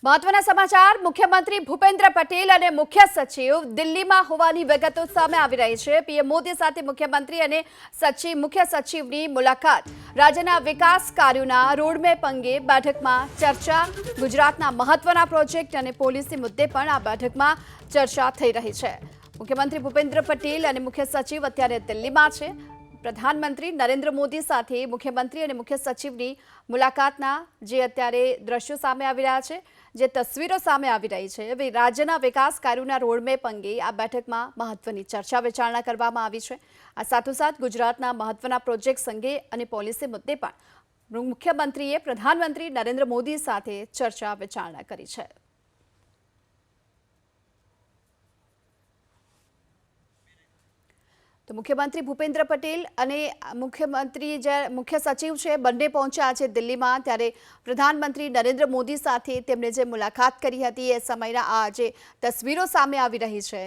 મહત્વના સમાચાર મુખ્યમંત્રી ભૂપેન્દ્ર પટેલ અને મુખ્ય સચિવ દિલ્હીમાં હોવાની વિગતો સામે આવી રહી છે। પીએમ મોદી સાથે મુખ્યમંત્રી અને મુખ્ય સચિવની મુલાકાત। રાજ્યના વિકાસ કાર્યોના રોડમેપ અંગે બેઠકમાં ચર્ચા। ગુજરાતના મહત્વના પ્રોજેક્ટ અને પોલિસી મુદ્દે પણ આ બેઠકમાં ચર્ચા થઈ રહી છે। મુખ્યમંત્રી ભૂપેન્દ્ર પટેલ અને મુખ્ય સચિવ અત્યારે દિલ્હીમાં છે। પ્રધાનમંત્રી નરેન્દ્ર મોદી સાથે મુખ્યમંત્રી અને મુખ્ય સચિવની મુલાકાતના જે અત્યારે દ્રશ્યો સામે આવી રહ્યા છે, જે તસવીરો સામે આવી રહી છે, હવે રાજ્યના વિકાસ કાર્યોના રોડમેપ અંગે આ બેઠકમાં મહત્વની ચર્ચા વિચારણા કરવામાં આવી છે। આ સાથોસાથ ગુજરાતના મહત્વના પ્રોજેક્ટ્સ અંગે અને પોલિસી મુદ્દે પણ મુખ્યમંત્રીએ પ્રધાનમંત્રી નરેન્દ્ર મોદી સાથે ચર્ચા વિચારણા કરી છે। તો મુખ્યમંત્રી ભૂપેન્દ્ર પટેલ અને મુખ્ય સચિવ છે બંને પહોંચ્યા છે દિલ્હીમાં। ત્યારે પ્રધાનમંત્રી નરેન્દ્ર મોદી સાથે તેમણે જે મુલાકાત કરી હતી એ સમયના આ જે તસવીરો સામે આવી રહી છે,